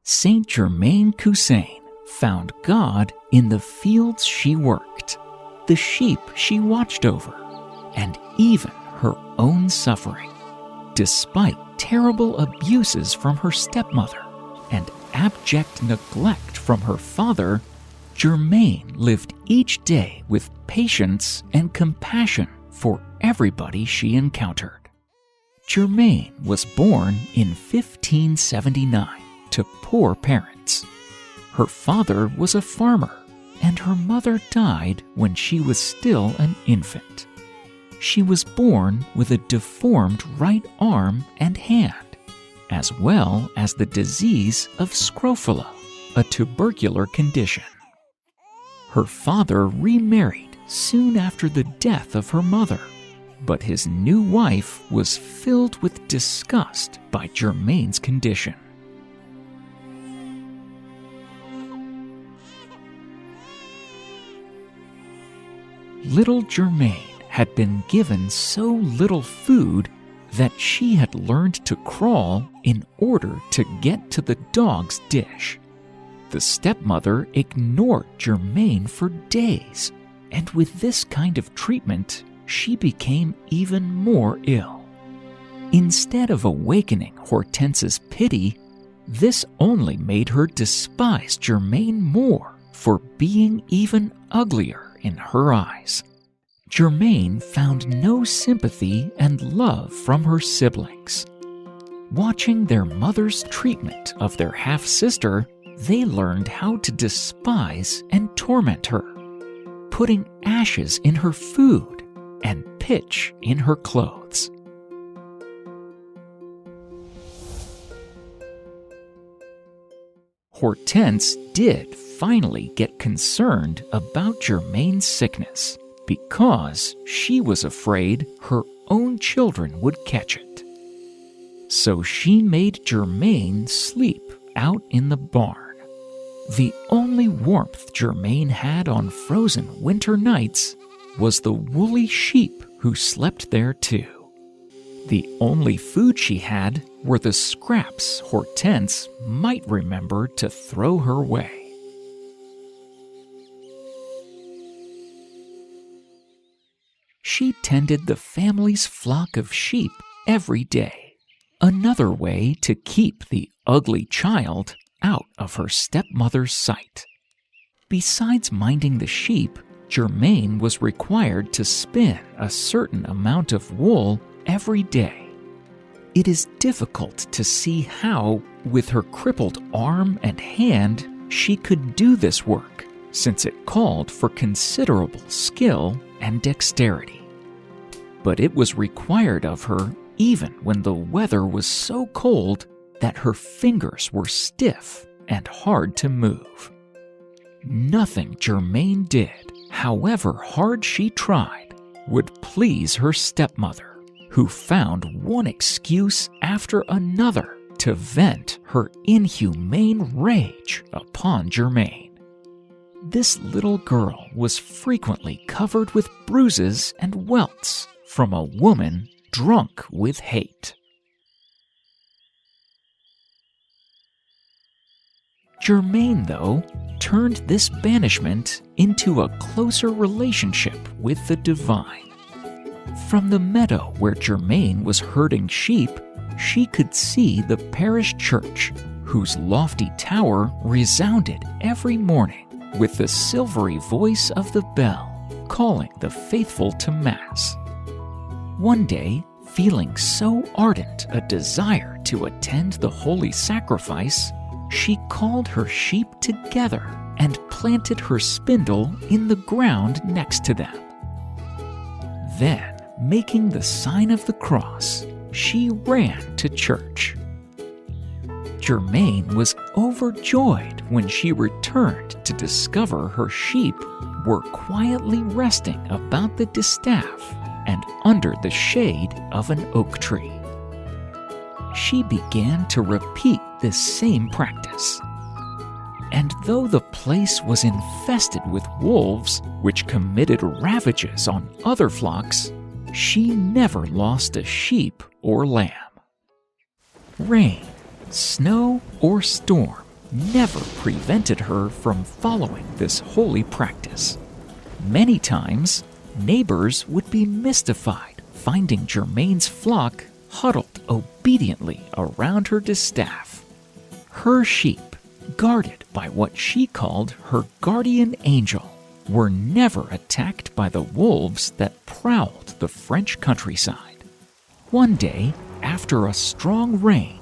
Saint Germaine Cousin found God in the fields she worked, the sheep she watched over, and even her own suffering. Despite terrible abuses from her stepmother and abject neglect from her father, Germaine lived each day with patience and compassion for everybody she encountered. Germaine was born in 1579 to poor parents. Her father was a farmer, and her mother died when she was still an infant. She was born with a deformed right arm and hand, as well as the disease of scrofula, a tubercular condition. Her father remarried soon after the death of her mother, but his new wife was filled with disgust by Germaine's condition. Little Germaine had been given so little food that she had learned to crawl in order to get to the dog's dish. The stepmother ignored Germaine for days, and with this kind of treatment, she became even more ill. Instead of awakening Hortense's pity, this only made her despise Germaine more for being even uglier in her eyes. Germaine found no sympathy and love from her siblings. Watching their mother's treatment of their half-sister, they learned how to despise and torment her, putting ashes in her food and pitch in her clothes. Hortense did finally get concerned about Germaine's sickness because she was afraid her own children would catch it. So she made Germaine sleep out in the barn. The only warmth Germaine had on frozen winter nights was the woolly sheep who slept there too. The only food she had were the scraps Hortense might remember to throw her way. She tended the family's flock of sheep every day, another way to keep the ugly child out of her stepmother's sight. Besides minding the sheep, Germaine was required to spin a certain amount of wool every day. It is difficult to see how, with her crippled arm and hand, she could do this work, since it called for considerable skill and dexterity. But it was required of her even when the weather was so cold that her fingers were stiff and hard to move. Nothing Germaine did, however hard she tried, would please her stepmother, who found one excuse after another to vent her inhumane rage upon Germaine. This little girl was frequently covered with bruises and welts from a woman drunk with hate. Germaine, though, turned this banishment into a closer relationship with the divine. From the meadow where Germaine was herding sheep, she could see the parish church, whose lofty tower resounded every morning with the silvery voice of the bell calling the faithful to Mass. One day, feeling so ardent a desire to attend the holy sacrifice, she called her sheep together and planted her spindle in the ground next to them. Then, making the sign of the cross, she ran to church. Germaine was overjoyed when she returned to discover her sheep were quietly resting about the distaff and under the shade of an oak tree. She began to repeat this same practice. And though the place was infested with wolves, which committed ravages on other flocks, she never lost a sheep or lamb. Rain, snow, or storm never prevented her from following this holy practice. Many times, neighbors would be mystified finding Germaine's flock huddled obediently around her distaff. Her sheep, guarded by what she called her guardian angel, were never attacked by the wolves that prowled the French countryside. One day, after a strong rain,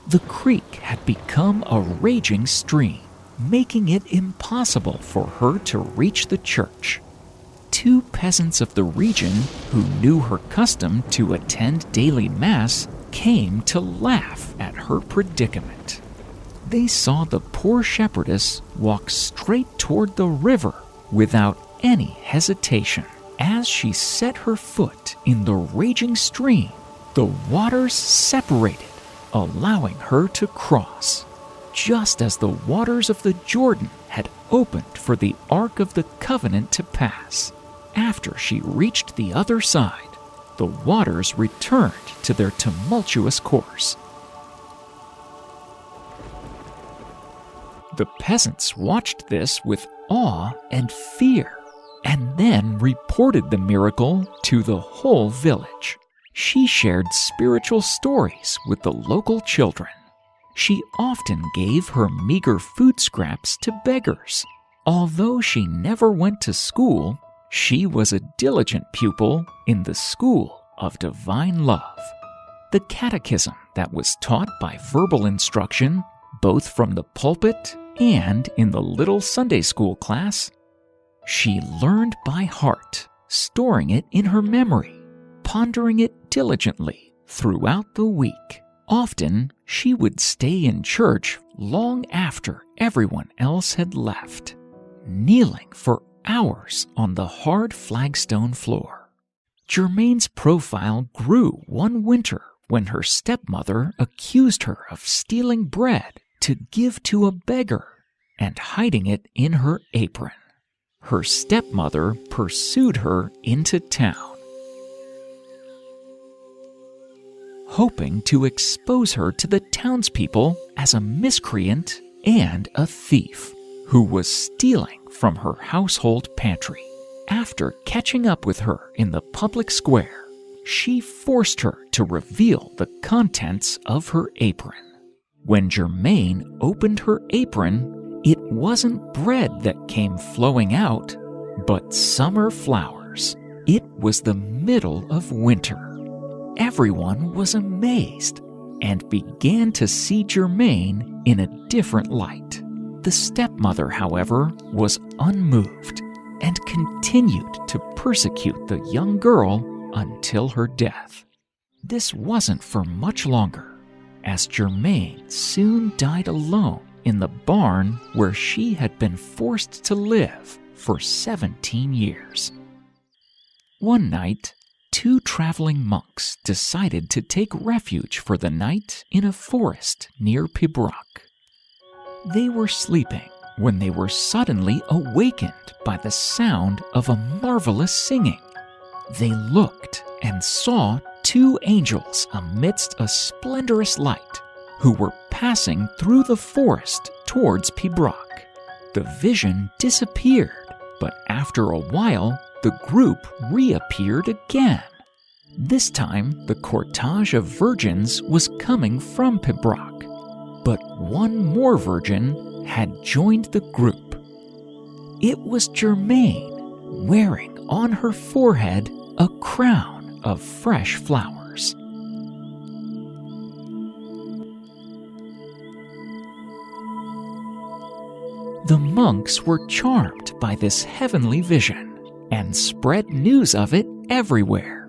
the creek had become a raging stream, making it impossible for her to reach the church. Two peasants of the region, who knew her custom to attend daily mass, came to laugh at her predicament. They saw the poor shepherdess walk straight toward the river without any hesitation. As she set her foot in the raging stream, the waters separated, allowing her to cross, just as the waters of the Jordan had opened for the Ark of the Covenant to pass. After she reached the other side, the waters returned to their tumultuous course. The peasants watched this with awe and fear, and then reported the miracle to the whole village. She shared spiritual stories with the local children. She often gave her meager food scraps to beggars. Although she never went to school, she was a diligent pupil in the school of divine love. The catechism that was taught by verbal instruction, both from the pulpit and in the little Sunday school class, she learned by heart, storing it in her memory, pondering it diligently throughout the week. Often, she would stay in church long after everyone else had left, kneeling for hours on the hard flagstone floor. Germaine's profile grew one winter when her stepmother accused her of stealing bread to give to a beggar and hiding it in her apron. Her stepmother pursued her into town, hoping to expose her to the townspeople as a miscreant and a thief who was stealing from her household pantry. After catching up with her in the public square, she forced her to reveal the contents of her apron. When Germaine opened her apron, it wasn't bread that came flowing out, but summer flowers. It was the middle of winter. Everyone was amazed and began to see Germaine in a different light. The stepmother, however, was unmoved and continued to persecute the young girl until her death. This wasn't for much longer, as Germaine soon died alone in the barn where she had been forced to live for 17 years. One night, two traveling monks decided to take refuge for the night in a forest near Pibroch. They were sleeping when they were suddenly awakened by the sound of a marvelous singing. They looked and saw two angels amidst a splendorous light who were passing through the forest towards Pibroch. The vision disappeared, but after a while, the group reappeared again. This time, the cortege of virgins was coming from Pibroch, but one more virgin had joined the group. It was Germaine, wearing on her forehead a crown of fresh flowers. The monks were charmed by this heavenly vision and spread news of it everywhere.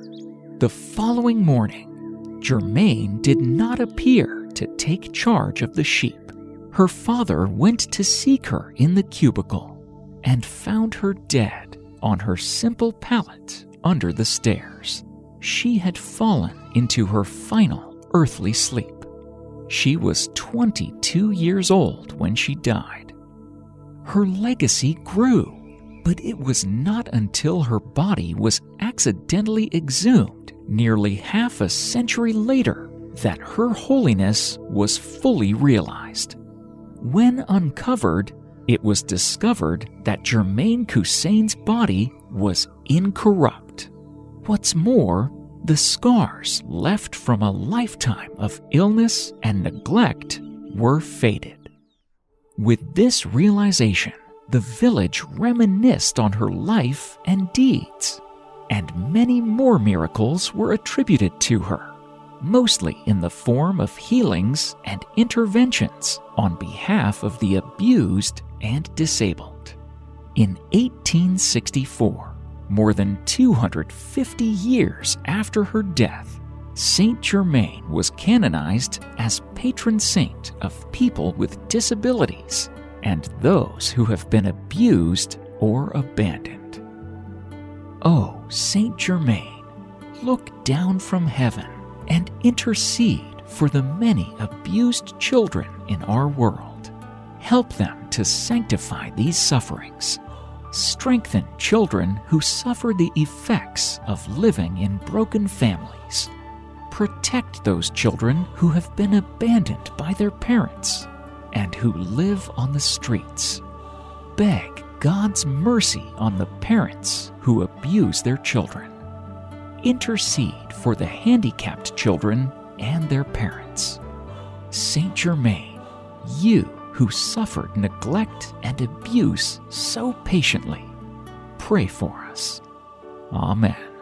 The following morning, Germaine did not appear to take charge of the sheep. Her father went to seek her in the cubicle and found her dead on her simple pallet under the stairs. She had fallen into her final earthly sleep. She was 22 years old when she died. Her legacy grew, but it was not until her body was accidentally exhumed nearly half a century later that her holiness was fully realized. When uncovered, it was discovered that Germaine Cousin's body was incorrupt. What's more, the scars left from a lifetime of illness and neglect were faded. With this realization, the village reminisced on her life and deeds, and many more miracles were attributed to her, mostly in the form of healings and interventions on behalf of the abused and disabled. In 1864, more than 250 years after her death, Saint Germaine was canonized as patron saint of people with disabilities and those who have been abused or abandoned. Oh, Saint Germaine, look down from heaven and intercede for the many abused children in our world. Help them to sanctify these sufferings. Strengthen children who suffer the effects of living in broken families. Protect those children who have been abandoned by their parents and who live on the streets. Beg God's mercy on the parents who abuse their children. Intercede for the handicapped children and their parents. Saint Germaine, you who suffered neglect and abuse so patiently, pray for us. Amen.